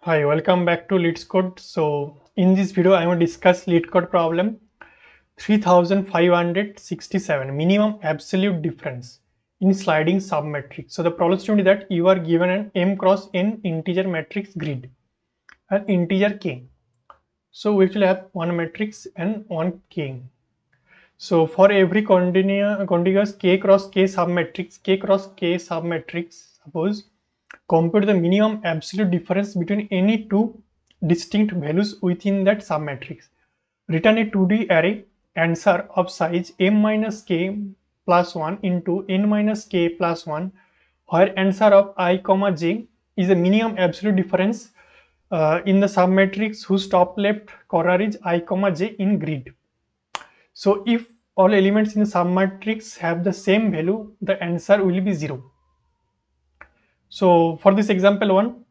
Hi, welcome back to LeetCode. So in this video, I will discuss LeetCode problem 3567, minimum absolute difference in sliding submatrix. So the problem statement is that you are given an m cross n integer matrix grid, an integer k. So we actually have one matrix and one k. So for every contiguous k cross k submatrix, suppose compute the minimum absolute difference between any two distinct values within that submatrix. Return a 2D array answer of size m minus k plus 1 into n minus k plus 1, where answer of I comma j is the minimum absolute difference in the submatrix whose top left corner is I comma j in grid. So if all elements in the submatrix have the same value, the answer will be 0. So for this example one,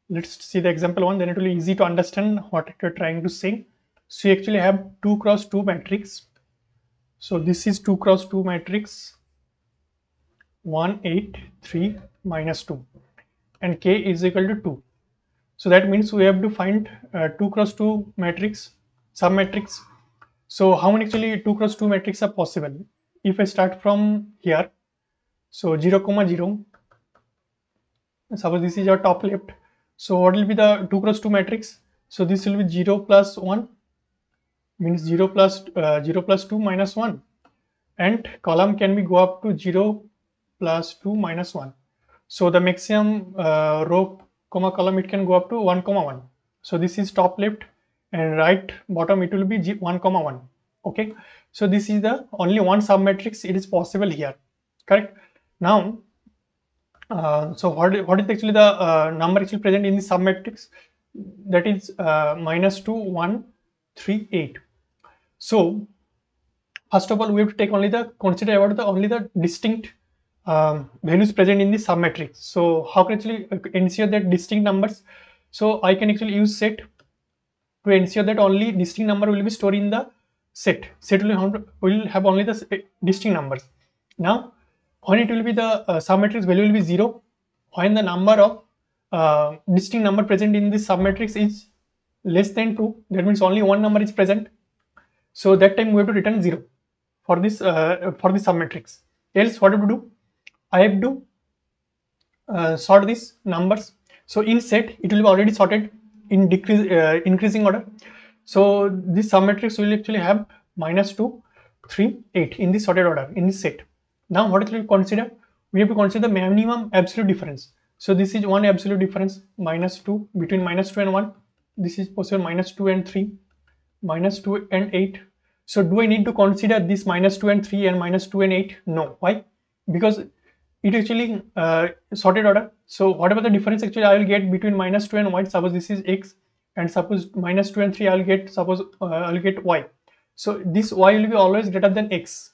let's see the example one, then it will be easy to understand what you're trying to say. So you actually have 2 cross 2 matrix. So this is 2 cross 2 matrix 1 8 3 minus 2 and k is equal to 2. So that means we have to find 2 cross 2 matrix submatrix. So how many actually 2 cross 2 matrix are possible? If I start from here, so 0 comma 0, suppose this is your top left. So what will be the 2 cross 2 matrix? So this will be 0 plus 1 means 0 plus 2 minus 1, and column can be go up to 0 plus 2 minus 1. So the maximum row comma column it can go up to 1 comma 1. So this is top left, and right bottom it will be 1 comma 1. Okay, so this is the only one submatrix it is possible here, correct? Now so what is actually the number actually present in the submatrix? That is minus 2 1 3 8. So first of all we have to take only the consider about the only the distinct values present in the submatrix. So how can actually ensure that distinct numbers? So I can actually use set to ensure that only distinct number will be stored in the set. Set will have only the distinct numbers. Now when it will be the submatrix value will be 0, when the number of distinct number present in this submatrix is less than 2, that means only one number is present. So that time we have to return 0 for this submatrix. Else what have to do? I have to sort these numbers. So in set it will be already sorted in increasing order. So this submatrix will actually have minus 2 3 8 in this sorted order in this set. Now what will we consider? We have to consider the minimum absolute difference. So this is one absolute difference, minus 2, between minus 2 and 1. This is possible minus 2 and 3, minus 2 and 8. So do I need to consider this minus 2 and 3 and minus 2 and 8? No. Why? Because it actually sorted order. So whatever the difference actually I will get between minus 2 and y, suppose this is x, and suppose minus 2 and 3 I will get, suppose I will get y. So this y will be always greater than x.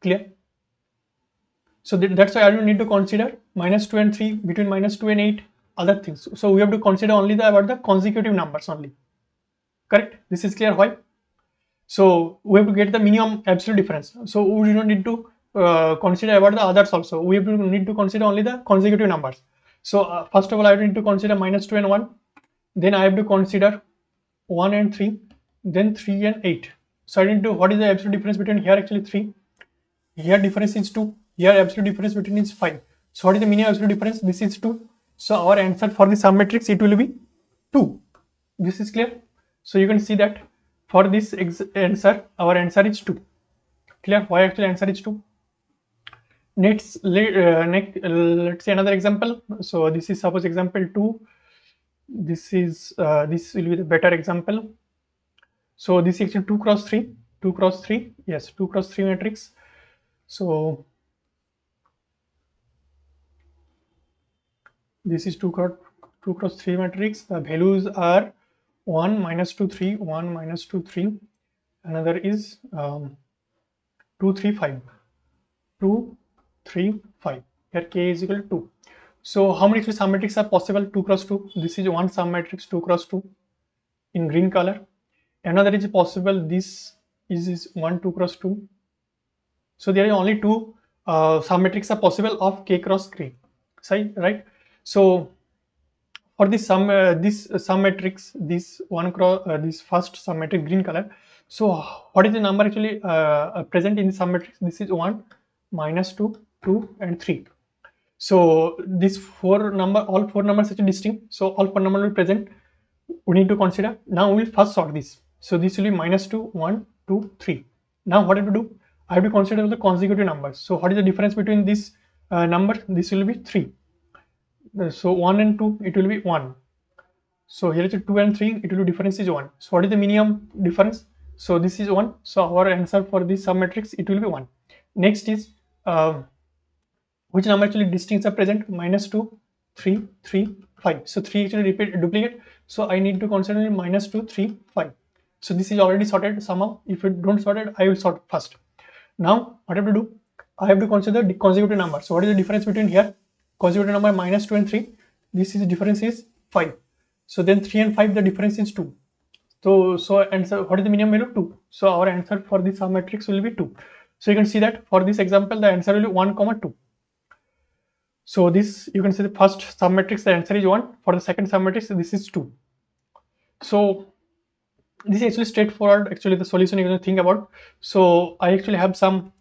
Clear? So that's why I don't need to consider minus 2 and 3, between minus 2 and 8, other things. So we have to consider only about the consecutive numbers only. Correct? This is clear why? So we have to get the minimum absolute difference. So we don't need to consider about the others also. We have to need to consider only the consecutive numbers. So first of all, I need to consider minus 2 and 1. Then I have to consider 1 and 3. Then 3 and 8. So I need to, what is the absolute difference between here actually 3. Here difference is 2. Here absolute difference between is 5. So what is the minimum absolute difference? This is 2. So our answer for the sum matrix it will be 2. This is clear. So you can see that for this answer our answer is 2. Clear? Why actually answer is 2? Let's see another example. So this is suppose example 2. This is this will be the better example. So this is actually 2 cross 3, 2 cross 3, yes, 2 cross 3 matrix. So this is 2 cross 3 matrix. The values are 1 minus 2 3, 1 minus 2 3, another is 2 3 5, 2 3 5. Here k is equal to 2. So how many submatrix are possible? 2 cross 2. This is one submatrix 2 cross 2 in green color. Another is possible, this is 1 2 cross 2. So there are only two submatrix are possible of k cross k, right? So for this sum matrix, this one cross this first sum matrix green color. So what is the number actually present in the sum matrix? This is 1, -2, 2 and 3. So these all four numbers are distinct, so all four numbers will be present. We need to consider. Now we will first sort this. So this will be -2, 1, 2, 3. Now what I have to do? I have to consider the consecutive numbers. So what is the difference between this number? This will be 3. So 1 and 2, it will be 1. So here is 2 and 3, it will be difference is 1. So what is the minimum difference? So this is 1. So our answer for this sum matrix, it will be 1. Next is which number actually distincts are present? -2, 3, 3, 5. So 3 actually duplicate. So I need to consider -2, 3, 5. So this is already sorted somehow. If you don't sort it, I will sort first. Now what I have to do? I have to consider the consecutive number. So what is the difference between here? Consecutive number -2 and 3. This is the difference is 5. So then 3 and 5, the difference is 2. So answer, what is the minimum value? 2. So our answer for this sum matrix will be 2. So you can see that for this example, the answer will be 1, 2. So this, you can see the first sum matrix, the answer is 1. For the second sum matrix, this is 2. So this is actually straightforward. Actually, the solution you can think about. So I actually have some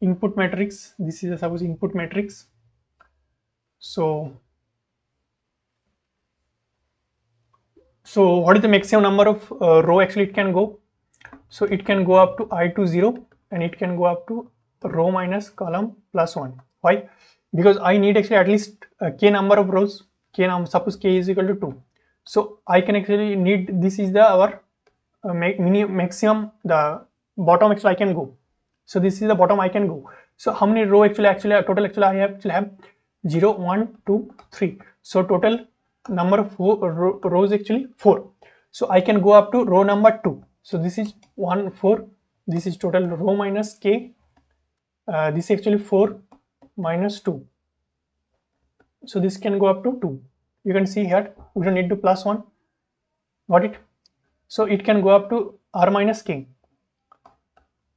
input matrix. This is a suppose input matrix. So what is the maximum number of row actually it can go? So it can go up to I to 0 and it can go up to row minus column plus 1. Why? Because I need actually at least k number of rows. Suppose k is equal to 2. So I can actually need, this is the our maximum, the bottom actually I can go. So this is the bottom I can go. So how many row actually total actually I have 0, 1, 2, 3. So total number of rows actually 4. So I can go up to row number 2. So this is 1, 4. This is total row minus k. This is actually 4 minus 2. So this can go up to 2. You can see here we don't need to plus 1. Got it? So it can go up to r minus k.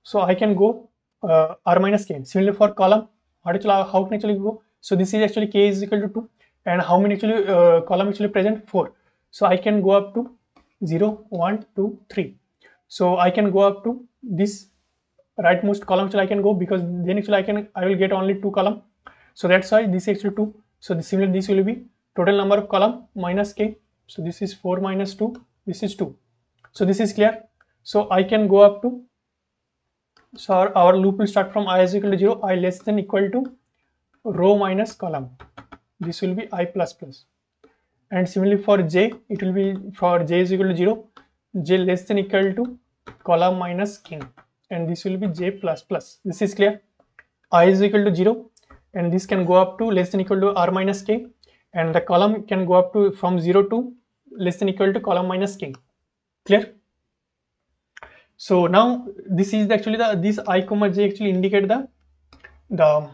So I can go r minus k. Similarly for column, how can actually go? So this is actually k is equal to 2. And how many actually column actually present? 4. So I can go up to 0, 1, 2, 3. So I can go up to this rightmost column actually I can go, because then actually I will get only 2 column. So that's why this is actually 2. So similarly this will be total number of column minus k. So this is 4 minus 2. This is 2. So this is clear. So I can go up to, so our loop will start from I is equal to 0, I less than equal to row minus column. This will be I plus plus. And similarly for j, it will be for j is equal to 0, j less than equal to column minus king, and this will be j plus plus. This is clear. I is equal to 0, and this can go up to less than equal to r minus k, and the column can go up to from 0 to less than equal to column minus king. Clear? So now this is actually this I comma j actually indicate the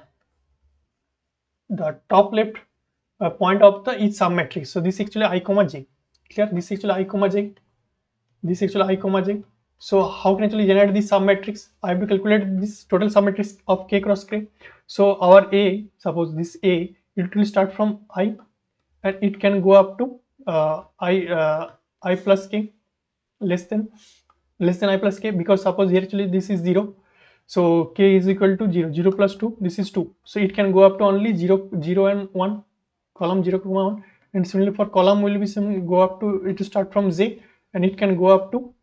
top left point of the each sum matrix. So this is actually I comma j. Clear? This is actually I comma j. This is actually I comma j. So how can actually generate this sum matrix? I have to calculate this total sum matrix of k cross k. So our A, suppose this A, it will start from I, and it can go up to I plus k less than I plus k, because suppose here actually this is 0. So k is equal to 0, 0 plus 2, this is 2. So it can go up to only 0, 0 and 1, column 0, 1. And similarly for column will be go up to, it will start from j, and it can go up to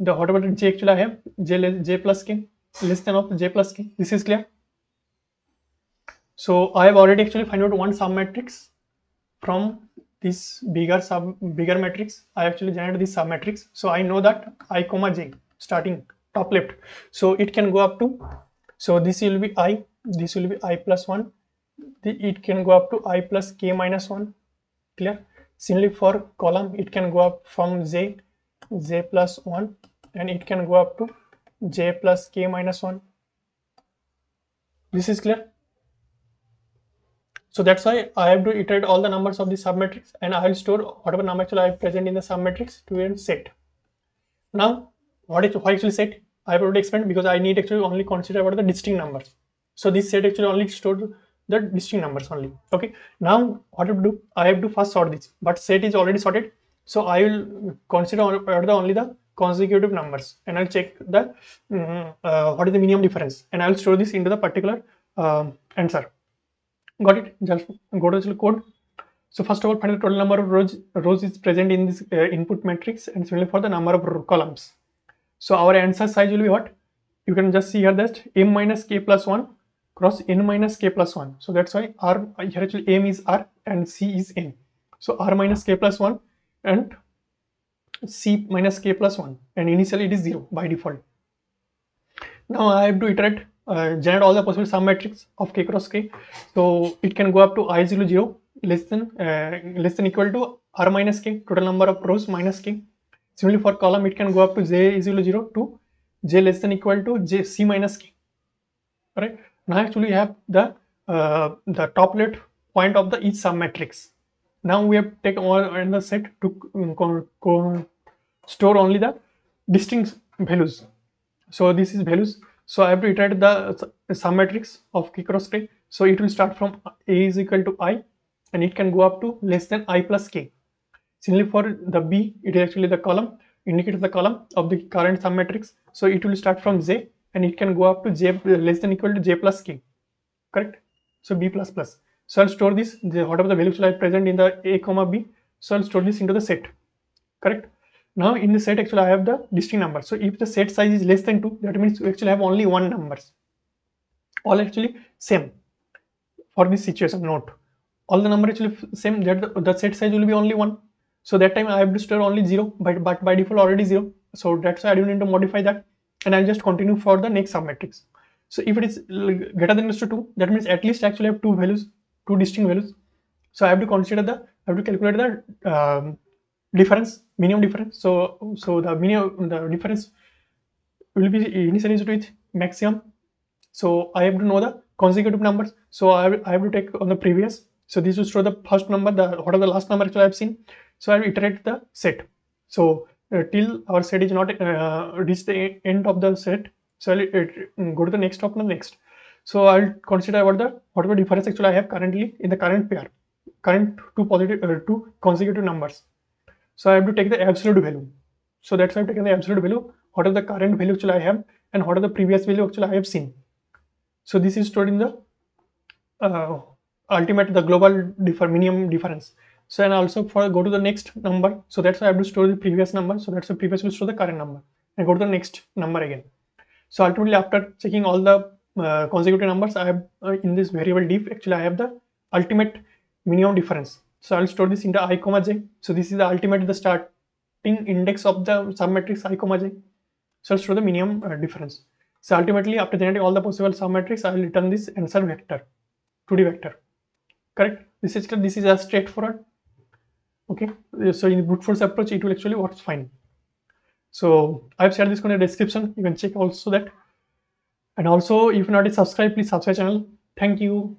the whatever j actually I have, j plus k less than of j plus k. This is clear. So I have already actually find out one sum matrix from this bigger matrix. I actually generated this sum matrix. So I know that I comma j starting top left. So it can go up to, so this will be I, this will be I plus 1. It can go up to I plus k minus 1. Clear? Similarly for column, it can go up from j plus 1, and it can go up to j plus k minus 1. This is clear. So that's why I have to iterate all the numbers of the submatrix, and I will store whatever number actually I have present in the submatrix to a set. Now why actually set? I have already explained, because I need actually only consider about the distinct numbers. So this set actually only stored the distinct numbers only. Okay, now what to do, I have to first sort this, but set is already sorted, so I will consider only the consecutive numbers, and I'll check the what is the minimum difference, and I'll store this into the particular answer. Got it? Just go to the code. So first of all, find the total number of rows is present in this input matrix, and similarly for the number of columns. So our answer size will be what? You can just see here that m minus k plus 1 cross n minus k plus 1. So that's why r here actually m is r and c is n. So r minus k plus 1 and c minus k plus 1, and initially it is 0 by default. Now I have to iterate, generate all the possible sum matrix of k cross k. So it can go up to I is equal to 0 less than equal to r minus k, total number of rows minus k. Similarly for column, it can go up to j is equal to 0 to j less than equal to j c minus k. Alright. Now actually we have the top left point of the each sum matrix. Now we have taken all in the set to store only the distinct values. So this is values. So I have to iterate the sum matrix of k cross k. So it will start from a is equal to I, and it can go up to less than I plus k. Similarly for the B, it is actually the column, indicates the column of the current sum matrix. So it will start from j, and it can go up to j less than equal to j plus k. Correct? So B plus plus. So I'll store this, whatever the values are present in the a comma b. So I'll store this into the set. Correct? Now in the set actually I have the distinct number. So if the set size is less than 2, that means we actually have only one numbers. All actually same for this situation. Note, all the number actually same, that the set size will be only 1. So that time I have to store only 0, but by default already 0. So that's why I don't need to modify that, and I'll just continue for the next sum matrix. So if it is greater than or equal to 2, that means at least actually have two values, two distinct values. So I have to consider I have to calculate the difference, minimum difference. So the difference will be initialized with maximum. So I have to know the consecutive numbers. So I have to take on the previous. So this will store the first number, what are the last number actually I have seen. So I will iterate the set. So till our set is not reach the end of the set. So I'll go to the next stop and the next. So I'll consider whatever difference actually I have currently in the current pair, current two consecutive numbers. So I have to take the absolute value. So that's why I'm taking the absolute value. What are the current value actually I have, and what are the previous value actually I have seen. So this is stored in the ultimate, the global minimum difference. So and also for go to the next number. So that's why I have to store the previous number. So that's the previous will store the current number, and go to the next number again. So ultimately after checking all the consecutive numbers, I have in this variable diff actually I have the ultimate minimum difference. So I'll store this into I comma j. So this is the ultimate, the starting index of the sum matrix I comma j. So I'll store the minimum difference. So ultimately after generating all the possible sum matrix, I will return this answer vector, 2D vector. Correct? This is as straightforward. Okay. So in brute force approach, it will actually works fine. So I've shared this in the description. You can check also that. And also, if you're not a subscribe, please subscribe channel. Thank you.